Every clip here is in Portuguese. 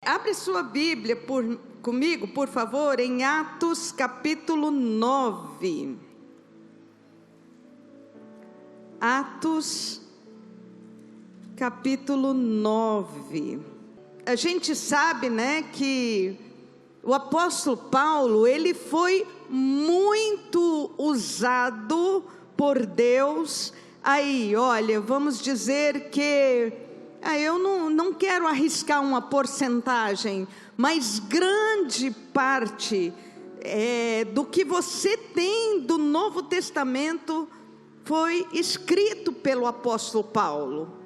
Abre sua Bíblia comigo, por favor, em Atos capítulo 9. Atos capítulo 9. A gente sabe, né, que o apóstolo Paulo, ele foi muito usado por Deus. Aí, olha, vamos dizer que eu não quero arriscar uma porcentagem, mas grande parte do que você tem do Novo Testamento foi escrito pelo apóstolo Paulo.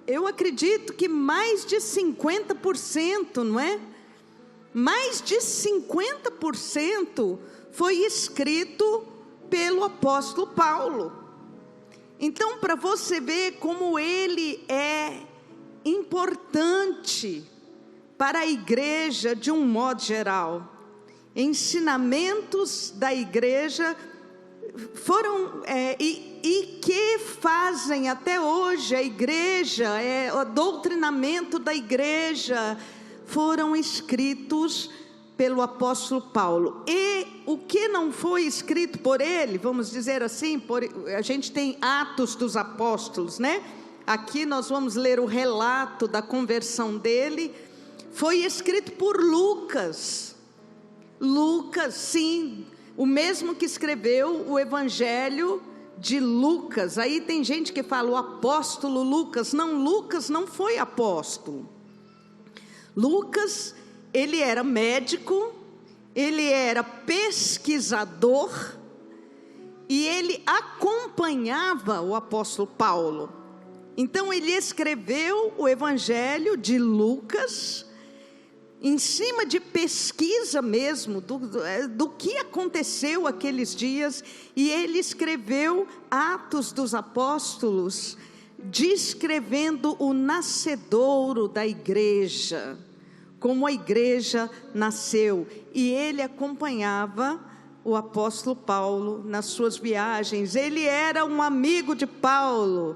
Eu acredito que mais de 50%, não é? Mais de 50% foi escrito pelo apóstolo Paulo. Então, para você ver como ele é importante para a igreja de um modo geral, ensinamentos da igreja foram e que fazem até hoje a igreja, o doutrinamento da igreja, foram escritos pelo apóstolo Paulo. E o que não foi escrito por ele, vamos dizer assim, a gente tem Atos dos Apóstolos, né? Aqui nós vamos ler o relato da conversão dele. Foi escrito por Lucas. Lucas, sim, o mesmo que escreveu o Evangelho de Lucas. Aí tem gente que fala o apóstolo Lucas. Não, Lucas não foi apóstolo. Lucas, ele era médico, ele era pesquisador e ele acompanhava o apóstolo Paulo. Então ele escreveu o Evangelho de Lucas em cima de pesquisa mesmo do que aconteceu aqueles dias, e ele escreveu Atos dos Apóstolos, descrevendo o nascedouro da igreja, como a igreja nasceu. E ele acompanhava o apóstolo Paulo nas suas viagens. Ele era um amigo de Paulo.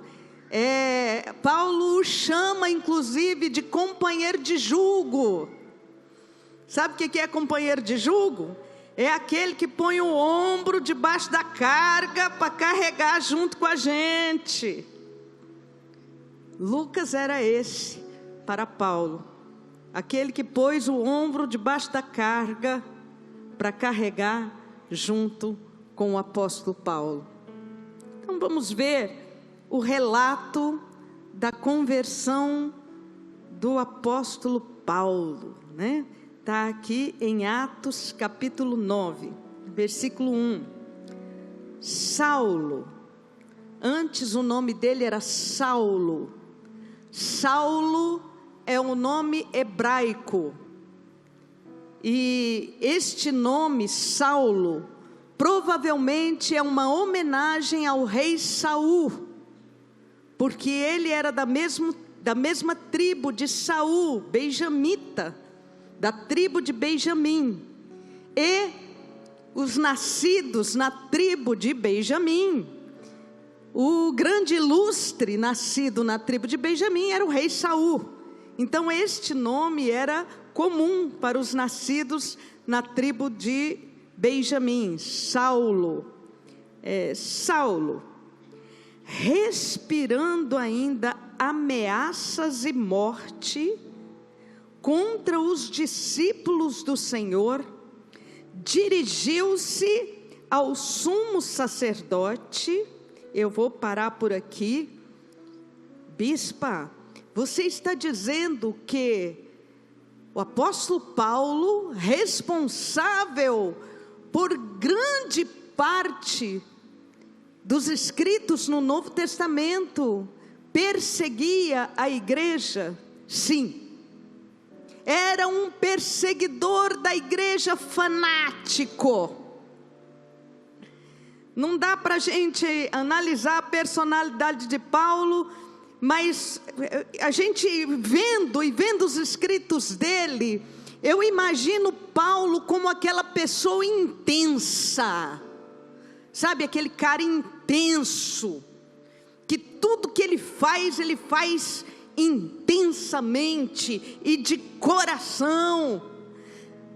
Paulo o chama inclusive de companheiro de jugo. Sabe o que é companheiro de jugo? É aquele que põe o ombro debaixo da carga para carregar junto com a gente. Lucas era esse para Paulo, aquele que pôs o ombro debaixo da carga para carregar junto com o apóstolo Paulo. Então vamos ver o relato da conversão do apóstolo Paulo, né? Está aqui em Atos capítulo 9, versículo 1. Saulo, antes o nome dele era Saulo. Saulo é um nome hebraico, e este nome Saulo provavelmente é uma homenagem ao rei Saul, porque ele era da mesma tribo de Saul, benjamita, da tribo de Benjamim. E os nascidos na tribo de Benjamim, o grande ilustre nascido na tribo de Benjamim era o rei Saul. Então este nome era comum para os nascidos na tribo de Benjamim. Saulo, respirando ainda ameaças e morte contra os discípulos do Senhor, dirigiu-se ao sumo sacerdote. Eu vou parar por aqui. Bispa, você está dizendo que o apóstolo Paulo, responsável por grande parte dos escritos no Novo Testamento, perseguia a igreja? Sim. Era um perseguidor da igreja fanático. Não dá para a gente analisar a personalidade de Paulo, mas a gente vendo os escritos dele, eu imagino Paulo como aquela pessoa intensa, sabe, aquele cara intenso, que tudo que ele faz intensamente e de coração.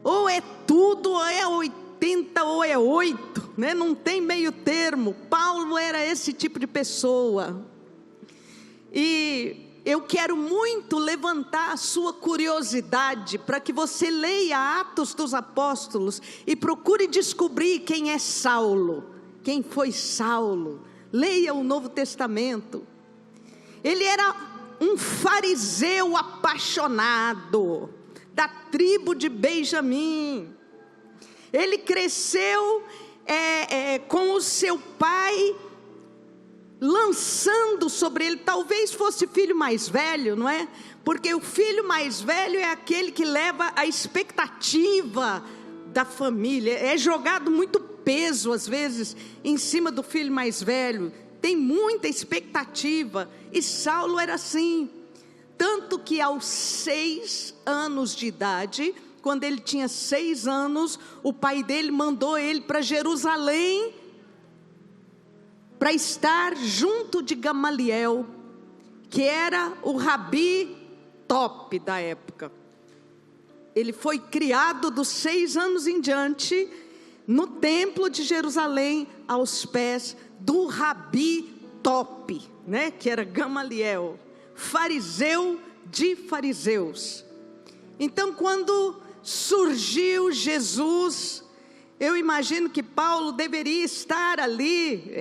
Ou é tudo, ou é 80 ou é 8, né? Não tem meio termo. Paulo era esse tipo de pessoa. E eu quero muito levantar a sua curiosidade para que você leia Atos dos Apóstolos e procure descobrir quem é Saulo, quem foi Saulo. Leia o Novo Testamento. Ele era um fariseu apaixonado, da tribo de Benjamim. Ele cresceu com o seu pai lançando sobre ele, talvez fosse filho mais velho, não é? Porque o filho mais velho é aquele que leva a expectativa da família, é jogado muito peso às vezes em cima do filho mais velho, tem muita expectativa, e Saulo era assim, tanto que aos 6 anos de idade, quando ele tinha 6 anos, o pai dele mandou ele para Jerusalém, para estar junto de Gamaliel, que era o rabi top da época. Ele foi criado dos 6 anos em diante, no templo de Jerusalém, aos pés do rabi top, né? Que era Gamaliel, fariseu de fariseus. Então, quando surgiu Jesus, eu imagino que Paulo deveria estar ali,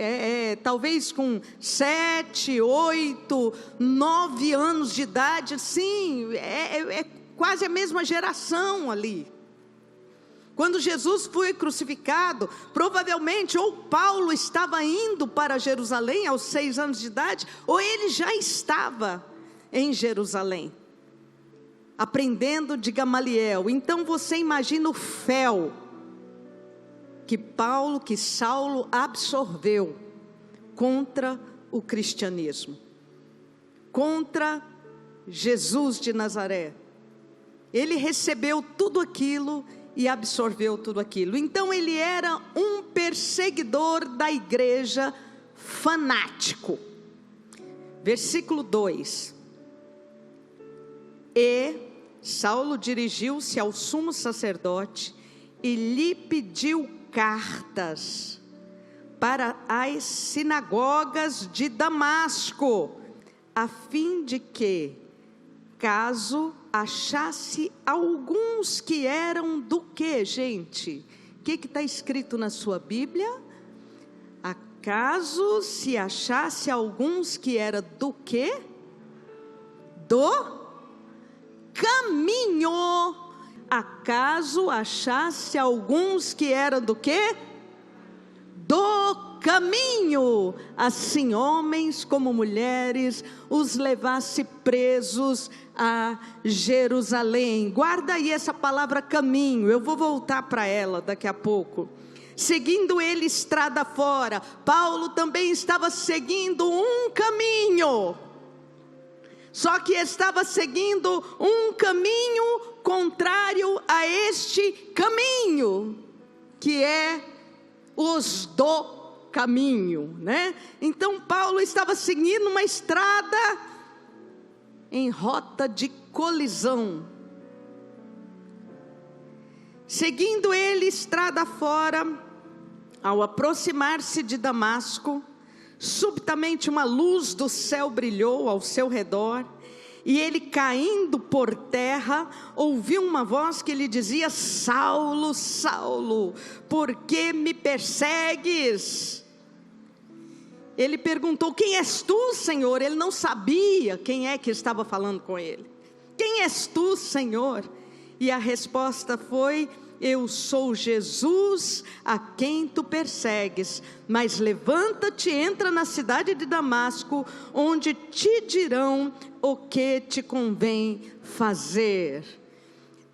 talvez com 7, 8, 9 anos de idade, sim, é quase a mesma geração ali. Quando Jesus foi crucificado, provavelmente ou Paulo estava indo para Jerusalém aos 6 anos de idade, ou ele já estava em Jerusalém, aprendendo de Gamaliel. Então você imagina o fel que Saulo absorveu contra o cristianismo, contra Jesus de Nazaré. Ele recebeu tudo aquilo e absorveu tudo aquilo. Então ele era um perseguidor da igreja fanático. Versículo 2. E Saulo dirigiu-se ao sumo sacerdote e lhe pediu cartas para as sinagogas de Damasco, a fim de que, caso achasse alguns que eram do que, gente? O que está escrito na sua Bíblia? Acaso se achasse alguns que era do que? Do caminho. Acaso achasse alguns que eram do que? Do caminho, assim homens como mulheres, os levasse presos a Jerusalém. Guarda aí essa palavra caminho, eu vou voltar para ela daqui a pouco. Seguindo ele estrada fora, Paulo também estava seguindo um caminho, só que estava seguindo um caminho contrário a este caminho, que é os do caminho, né? Então Paulo estava seguindo uma estrada em rota de colisão. Seguindo ele estrada fora, ao aproximar-se de Damasco, subitamente uma luz do céu brilhou ao seu redor, e ele, caindo por terra, ouviu uma voz que lhe dizia: Saulo, Saulo, por que me persegues? Ele perguntou: quem és tu, Senhor? Ele não sabia quem é que estava falando com ele. Quem és tu, Senhor? E a resposta foi: eu sou Jesus a quem tu persegues, mas levanta-te, entra na cidade de Damasco, onde te dirão o que te convém fazer.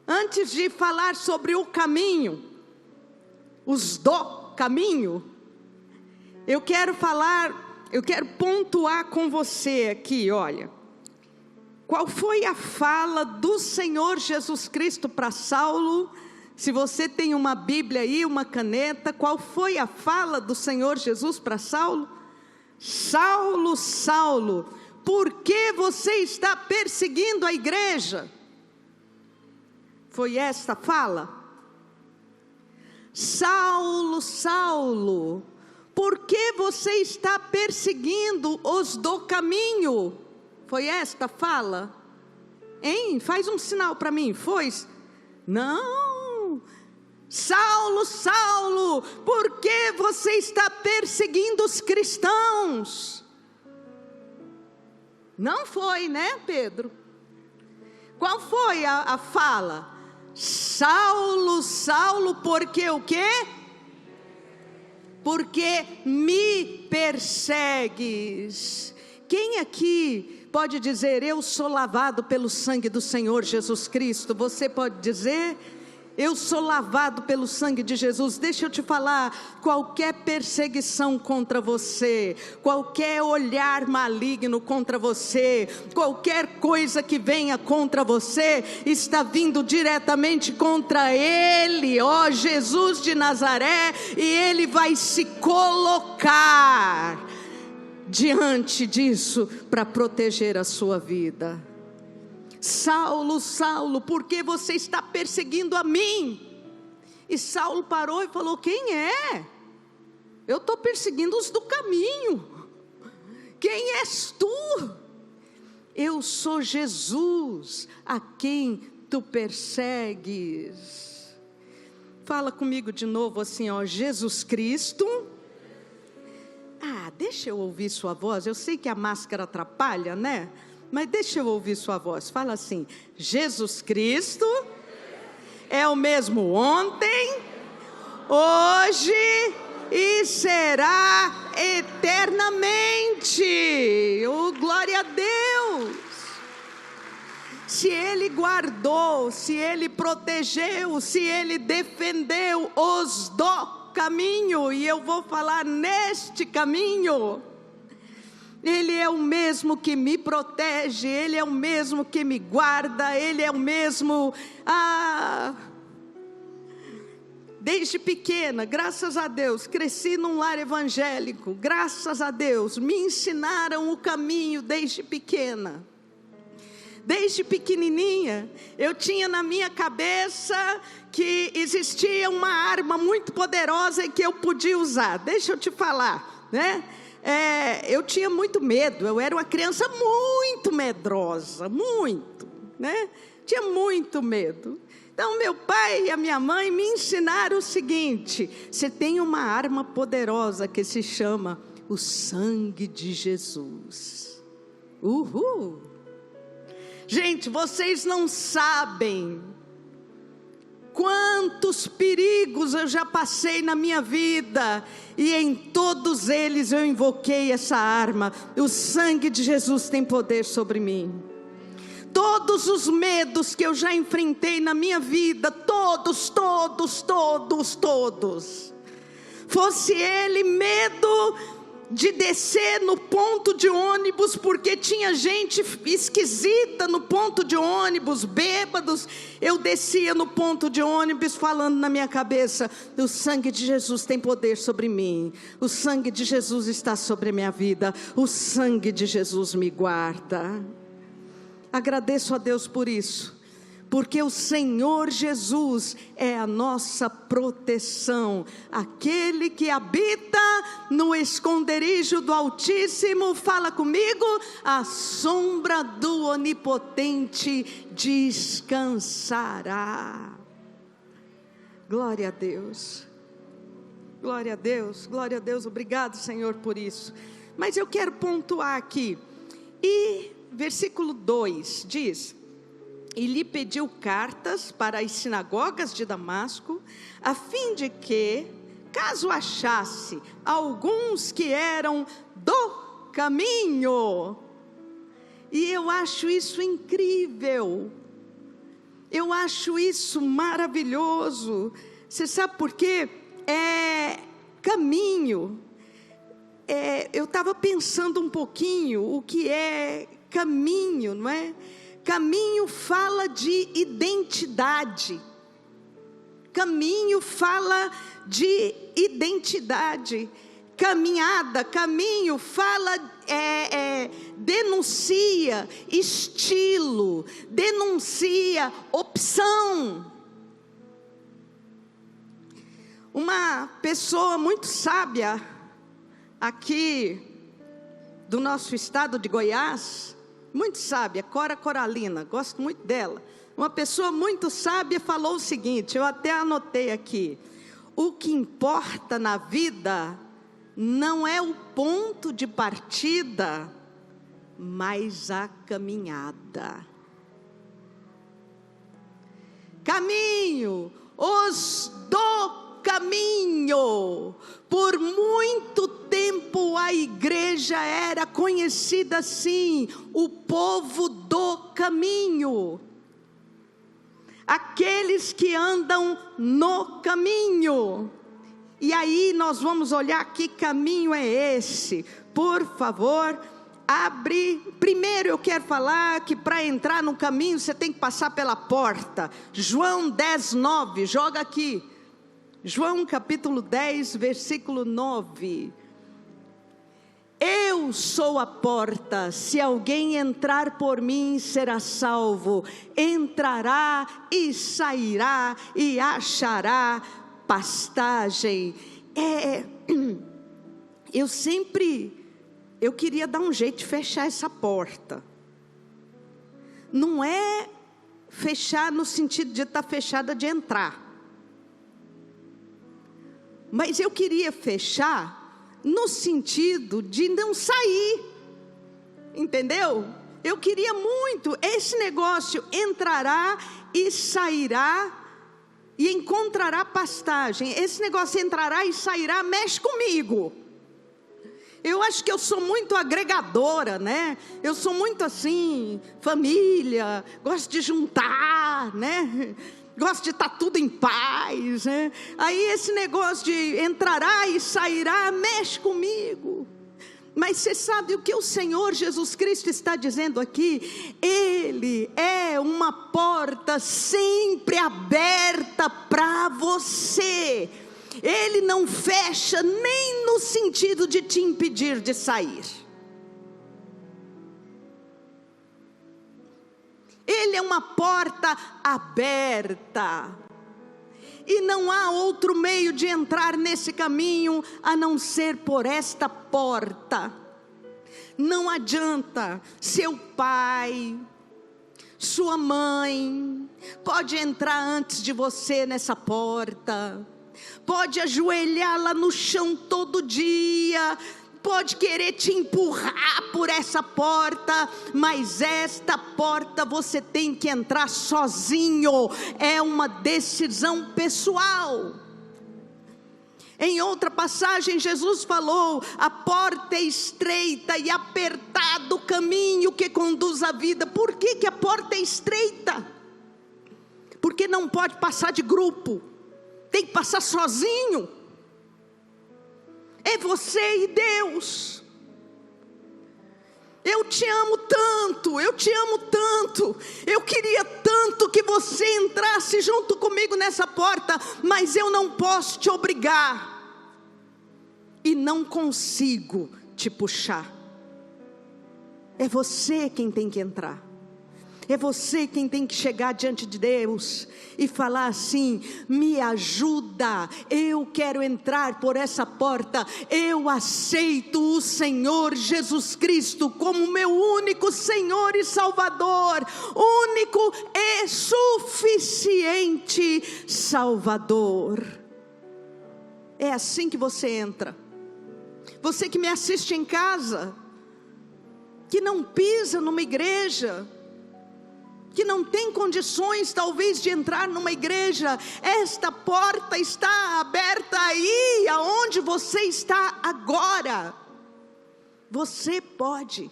Antes de falar sobre o caminho, os do caminho, eu quero pontuar com você aqui, olha. Qual foi a fala do Senhor Jesus Cristo para Saulo? Se você tem uma Bíblia aí, uma caneta, qual foi a fala do Senhor Jesus para Saulo? Saulo, Saulo, por que você está perseguindo a igreja? Foi esta fala. Saulo, Saulo, por que você está perseguindo os do caminho? Foi esta fala? Hein? Faz um sinal para mim, foi? Não. Saulo, Saulo, por que você está perseguindo os cristãos? Não foi, né, Pedro? Qual foi a fala? Saulo, Saulo, porque o quê? Porque me persegues. Quem aqui pode dizer, eu sou lavado pelo sangue do Senhor Jesus Cristo? Você pode dizer, eu sou lavado pelo sangue de Jesus. Deixa eu te falar, qualquer perseguição contra você, qualquer olhar maligno contra você, qualquer coisa que venha contra você, está vindo diretamente contra Ele, ó Jesus de Nazaré, e Ele vai se colocar diante disso para proteger a sua vida. Saulo, Saulo, por que você está perseguindo a mim? E Saulo parou e falou, quem é? Eu estou perseguindo os do caminho. Quem és tu? Eu sou Jesus, a quem tu persegues. Fala comigo de novo assim, ó, Jesus Cristo. Deixa eu ouvir sua voz. Eu sei que a máscara atrapalha, né? Mas deixa eu ouvir sua voz. Fala assim, Jesus Cristo é o mesmo ontem, hoje e será eternamente. Oh, glória a Deus. Se Ele guardou, se Ele protegeu, se Ele defendeu os do caminho, e eu vou falar neste caminho, Ele é o mesmo que me protege, Ele é o mesmo que me guarda, Ele é o mesmo, desde pequena, graças a Deus, cresci num lar evangélico, graças a Deus, me ensinaram o caminho desde pequena. Desde pequenininha, eu tinha na minha cabeça que existia uma arma muito poderosa e que eu podia usar. Deixa eu te falar, né? Eu tinha muito medo, eu era uma criança muito medrosa, muito, né? Tinha muito medo. Então meu pai e a minha mãe me ensinaram o seguinte, você tem uma arma poderosa que se chama o sangue de Jesus. Uhul! Gente, vocês não sabem quantos perigos eu já passei na minha vida, e em todos eles eu invoquei essa arma. O sangue de Jesus tem poder sobre mim. Todos os medos que eu já enfrentei na minha vida, todos, fosse ele medo de descer no ponto de ônibus, porque tinha gente esquisita no ponto de ônibus, bêbados, eu descia no ponto de ônibus falando na minha cabeça, o sangue de Jesus tem poder sobre mim, o sangue de Jesus está sobre a minha vida, o sangue de Jesus me guarda. Agradeço a Deus por isso, porque o Senhor Jesus é a nossa proteção, aquele que habita no esconderijo do Altíssimo, fala comigo, a sombra do Onipotente descansará. Glória a Deus, glória a Deus, glória a Deus, obrigado Senhor por isso. Mas eu quero pontuar aqui, e versículo 2 diz, e lhe pediu cartas para as sinagogas de Damasco, a fim de que, caso achasse alguns que eram do caminho. E eu acho isso incrível, eu acho isso maravilhoso. Você sabe por quê? Caminho. Eu estava pensando um pouquinho o que é caminho, não é? Caminho fala de identidade. Caminho fala de identidade. Caminhada, caminho, fala, denuncia estilo, denuncia opção. Uma pessoa muito sábia aqui do nosso estado de Goiás, muito sábia, Cora Coralina, gosto muito dela. Uma pessoa muito sábia falou o seguinte, eu até anotei aqui: o que importa na vida não é o ponto de partida, mas a caminhada. Caminho, os do caminho. Por muito tempo a igreja era conhecida assim, o povo do caminho. Aqueles que andam no caminho. E aí nós vamos olhar que caminho é esse. Por favor, abre. Primeiro eu quero falar que para entrar no caminho você tem que passar pela porta. João 10, 9, joga aqui. João capítulo 10, versículo 9. Eu sou a porta, se alguém entrar por mim será salvo, entrará e sairá e achará pastagem. Eu queria dar um jeito de fechar essa porta. Não é fechar no sentido de estar fechada de entrar. Mas eu queria fechar no sentido de não sair, entendeu? Eu queria muito, esse negócio, entrará e sairá e encontrará pastagem, esse negócio entrará e sairá, mexe comigo. Eu acho que eu sou muito agregadora, né? Eu sou muito assim, família, gosto de juntar, né? Gosto de estar tudo em paz, né? Aí esse negócio de entrará e sairá, mexe comigo. Mas você sabe o que o Senhor Jesus Cristo está dizendo aqui? Ele é uma porta sempre aberta para você. Ele não fecha nem no sentido de te impedir de sair. Ele é uma porta aberta. E não há outro meio de entrar nesse caminho a não ser por esta porta. Não adianta, seu pai, sua mãe, pode entrar antes de você nessa porta. Pode ajoelhar lá no chão todo dia, pode querer te empurrar por essa porta, mas esta porta você tem que entrar sozinho, é uma decisão pessoal. Em outra passagem Jesus falou, a porta é estreita e apertado o caminho que conduz à vida. Por que a porta é estreita? Porque não pode passar de grupo, tem que passar sozinho. É você e Deus. Eu te amo tanto, eu te amo tanto. Eu queria tanto que você entrasse junto comigo nessa porta, mas eu não posso te obrigar. E não consigo te puxar. É você quem tem que entrar. É você quem tem que chegar diante de Deus e falar assim, me ajuda, eu quero entrar por essa porta, eu aceito o Senhor Jesus Cristo como meu único Senhor e Salvador, único e suficiente Salvador. É assim que você entra. Você que me assiste em casa, que não pisa numa igreja, que não tem condições talvez de entrar numa igreja, esta porta está aberta aí, aonde você está agora. Você pode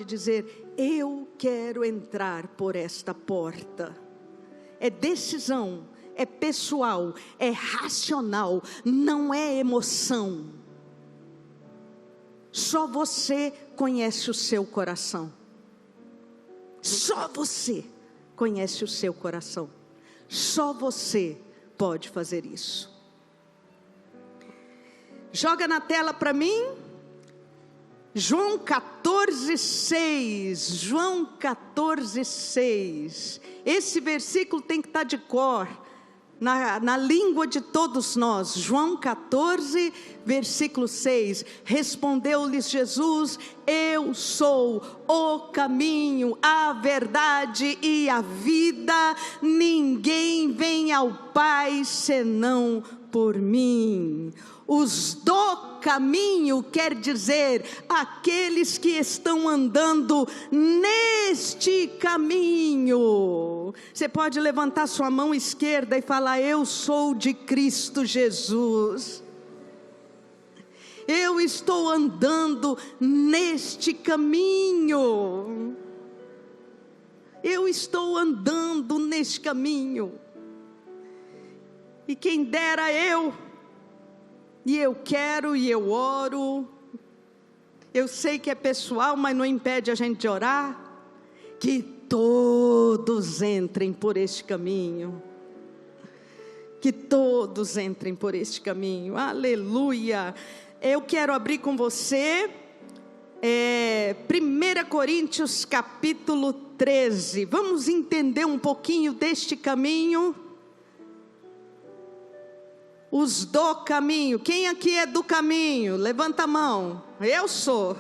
dizer, eu quero entrar por esta porta. É decisão, é pessoal, é racional, não é emoção. Só você conhece o seu coração. Só você conhece o seu coração. Só você pode fazer isso. Joga na tela para mim. João 14:6. João 14:6. Esse versículo tem que estar de cor, na língua de todos nós. João 14, versículo 6. Respondeu-lhes Jesus: eu sou o caminho, a verdade e a vida. Ninguém vem ao Pai senão por mim. Os do caminho quer dizer aqueles que estão andando neste caminho. Você pode levantar sua mão esquerda e falar: eu sou de Cristo Jesus. Eu estou andando neste caminho. Eu estou andando neste caminho. E quem dera e eu quero e eu oro. Eu sei que é pessoal, mas não impede a gente de orar. Que todos entrem por este caminho. Que todos entrem por este caminho. Aleluia. Eu quero abrir com você 1 Coríntios capítulo 13. Vamos entender um pouquinho deste caminho. Os do caminho. Quem aqui é do caminho? Levanta a mão. Eu sou.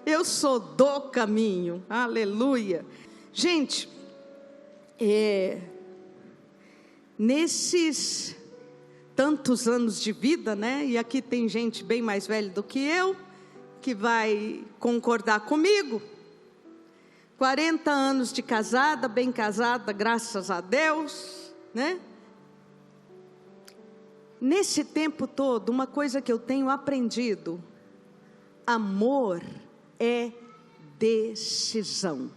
Eu sou do caminho. Aleluia. Gente, nesses tantos anos de vida, né? E aqui tem gente bem mais velha do que eu, que vai concordar comigo. 40 anos de casada, bem casada, graças a Deus, né? Nesse tempo todo, uma coisa que eu tenho aprendido: amor é decisão.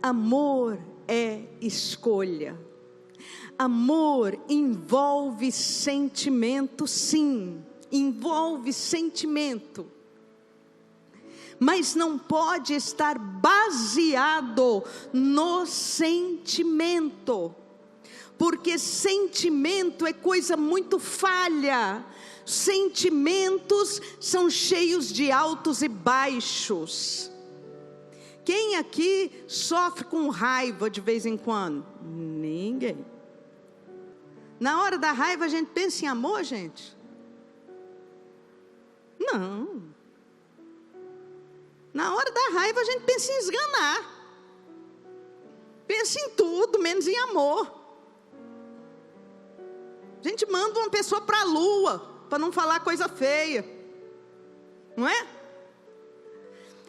Amor é escolha. Amor envolve sentimento, sim, envolve sentimento. Mas não pode estar baseado no sentimento. Porque sentimento é coisa muito falha. Sentimentos são cheios de altos e baixos. Quem aqui sofre com raiva de vez em quando? Ninguém. Na hora da raiva a gente pensa em amor, gente? Não. Na hora da raiva a gente pensa em esganar. Pensa em tudo, menos em amor. A gente manda uma pessoa para a lua, para não falar coisa feia, não é?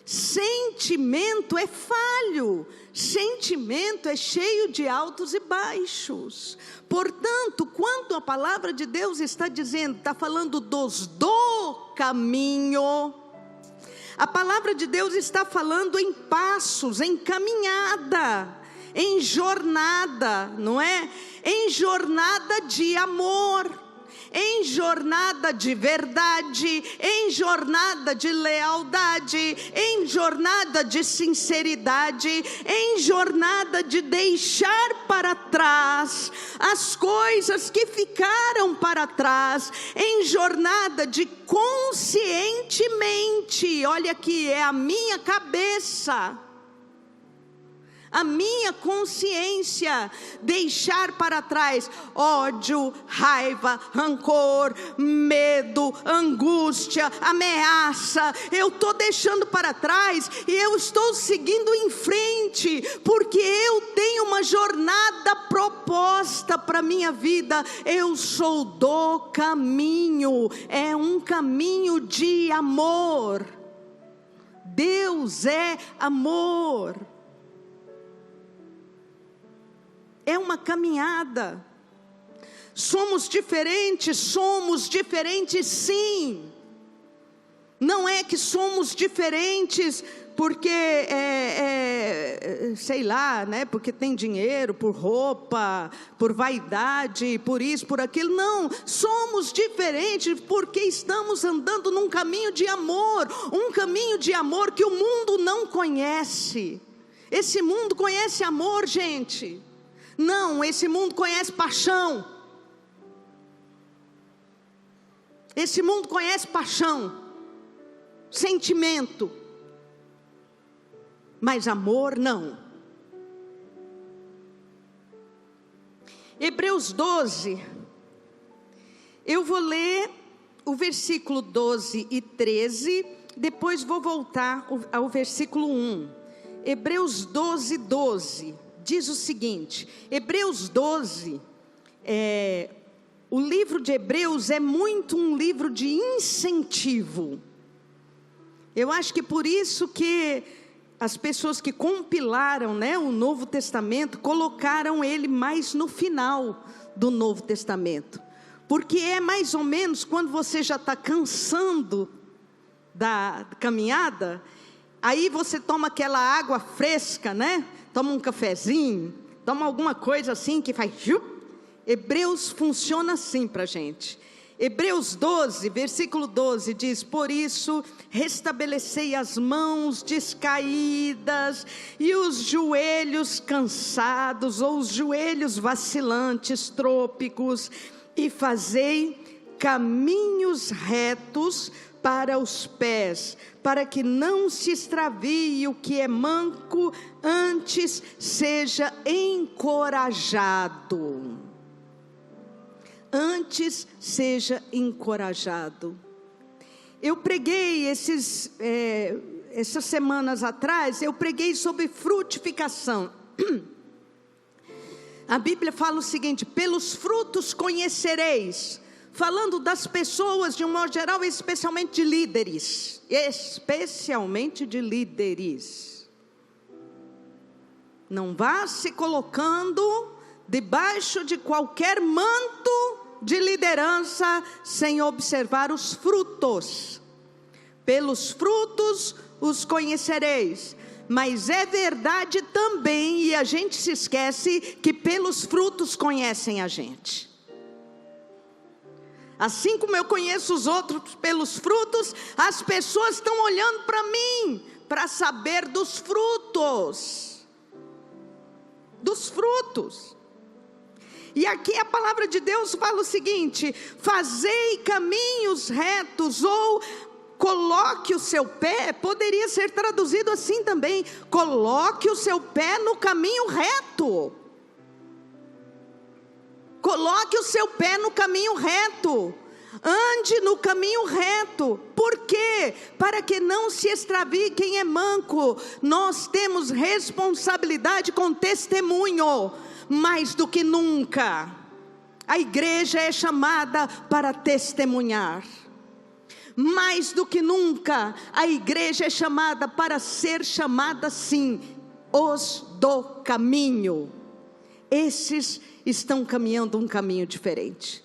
Sentimento é falho, sentimento é cheio de altos e baixos. Portanto, quando a palavra de Deus está dizendo, está falando dos do caminho, a palavra de Deus está falando em passos, em caminhada, em jornada, não é? Em jornada de amor, em jornada de verdade, em jornada de lealdade, em jornada de sinceridade, em jornada de deixar para trás as coisas que ficaram para trás, em jornada de conscientemente, olha aqui, é a minha cabeça, a minha consciência, deixar para trás ódio, raiva, rancor, medo, angústia, ameaça. Eu estou deixando para trás e eu estou seguindo em frente, porque eu tenho uma jornada proposta para a minha vida. Eu sou do caminho, é um caminho de amor. Deus é amor. É uma caminhada. Somos diferentes sim. Não é que somos diferentes porque, sei lá, né? Porque tem dinheiro, por roupa, por vaidade, por isso, por aquilo. Não, somos diferentes porque estamos andando num caminho de amor. Um caminho de amor que o mundo não conhece. Esse mundo conhece amor, gente. Não, esse mundo conhece paixão. Esse mundo conhece paixão, sentimento, mas amor não. Hebreus 12, eu vou ler o versículo 12 e 13, depois vou voltar ao versículo 1. Hebreus 12, 12, diz o seguinte, Hebreus 12, o livro de Hebreus é muito um livro de incentivo. Eu acho que por isso que as pessoas que compilaram, o Novo Testamento, colocaram ele mais no final do Novo Testamento. Porque é mais ou menos quando você já está cansando da caminhada, aí você toma aquela água fresca, toma um cafezinho, toma alguma coisa assim que faz... Hebreus funciona assim para a gente. Hebreus 12, versículo 12 diz: por isso restabelecei as mãos descaídas e os joelhos cansados, ou os joelhos vacilantes, trôpicos, e fazei caminhos retos para os pés, para que não se extravie o que é manco, antes seja encorajado. Antes seja encorajado. Eu preguei essas semanas atrás, eu preguei sobre frutificação. A Bíblia fala o seguinte: pelos frutos conhecereis, falando das pessoas de um modo geral, especialmente de líderes. Não vá se colocando debaixo de qualquer manto de liderança sem observar os frutos. Pelos frutos os conhecereis. Mas é verdade também, e a gente se esquece, que pelos frutos conhecem a gente. Assim como eu conheço os outros pelos frutos, as pessoas estão olhando para mim, para saber dos frutos. Dos frutos. E aqui a palavra de Deus fala o seguinte: fazei caminhos retos, ou coloque o seu pé, poderia ser traduzido assim também, coloque o seu pé no caminho reto. Coloque o seu pé no caminho reto. Ande no caminho reto. Por quê? Para que não se extravie quem é manco. Nós temos responsabilidade com testemunho. Mais do que nunca, a igreja é chamada para testemunhar. Mais do que nunca, a igreja é chamada para ser chamada sim, os do caminho. Esses estão caminhando um caminho diferente.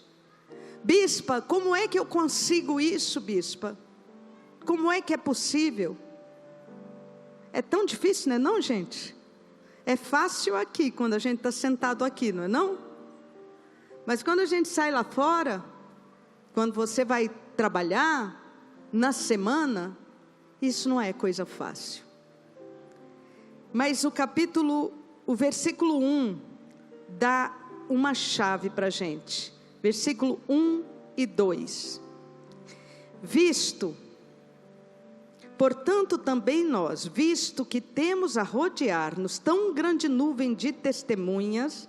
Bispa, como é que eu consigo isso, bispa? Como é que é possível? É tão difícil, não é não, gente? É fácil aqui, quando a gente está sentado aqui, não é não? Mas quando a gente sai lá fora, quando você vai trabalhar, na semana, isso não é coisa fácil. Mas o versículo 1, dá uma chave para a gente. Versículo 1 e 2. Portanto também nós, visto que temos a rodear-nos tão grande nuvem de testemunhas,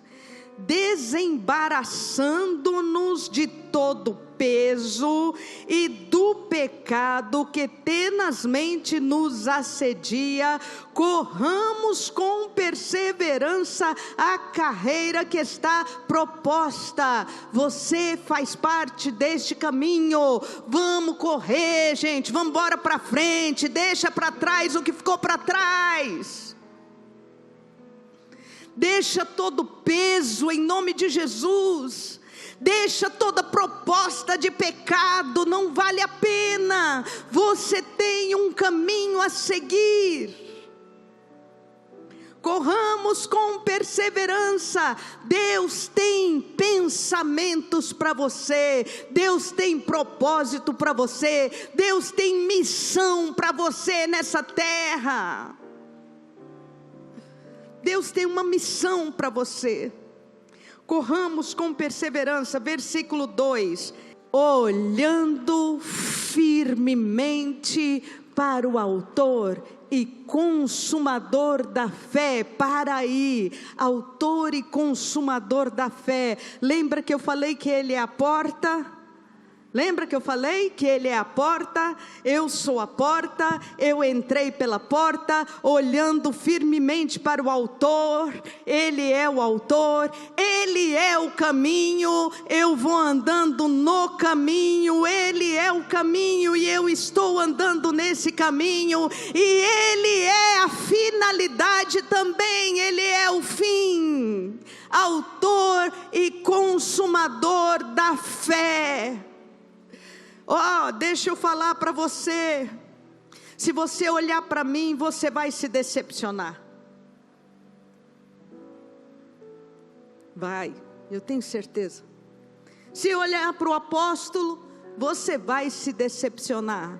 desembaraçando-nos de todo peso e do pecado que tenazmente nos assedia, corramos com perseverança a carreira que está proposta. Você faz parte deste caminho. Vamos correr, gente, vamos embora para frente, deixa para trás o que ficou para trás. Deixa todo peso em nome de Jesus. Deixa toda proposta de pecado, não vale a pena. Você tem um caminho a seguir. Corramos com perseverança. Deus tem pensamentos para você. Deus tem propósito para você. Deus tem missão para você nessa terra. Deus tem uma missão para você. Corramos com perseverança, versículo 2, olhando firmemente para o autor e consumador da fé. Para aí, autor e consumador da fé. Lembra que eu falei que ele é a porta? Lembra que eu falei que ele é a porta? Eu sou a porta, eu entrei pela porta, olhando firmemente para o autor. Ele é o autor, ele é o caminho, eu vou andando no caminho. Ele é o caminho e eu estou andando nesse caminho. E ele é a finalidade também, ele é o fim. Autor e consumador da fé. Deixa eu falar para você, se você olhar para mim, você vai se decepcionar. Vai, eu tenho certeza. Se olhar para o apóstolo, você vai se decepcionar.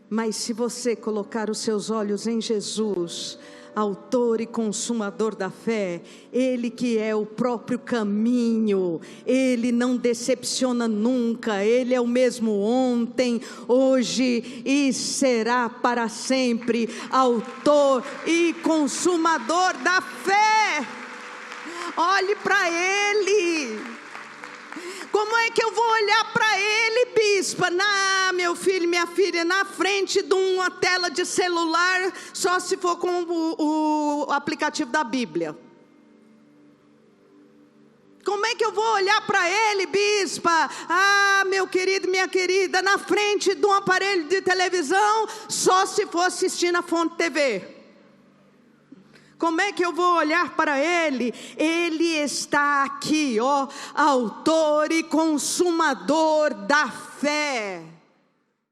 Mas se você colocar os seus olhos em Jesus, autor e consumador da fé, ele que é o próprio caminho, ele não decepciona nunca, ele é o mesmo ontem, hoje e será para sempre, autor e consumador da fé. Olhe para ele. Como é que eu vou olhar para ele, bispa? Meu filho, minha filha, na frente de uma tela de celular, só se for com o aplicativo da Bíblia. Como é que eu vou olhar para ele, bispa? Meu querido, minha querida, na frente de um aparelho de televisão, só se for assistir na Fonte TV. Como é que eu vou olhar para ele? Ele está aqui, autor e consumador da fé.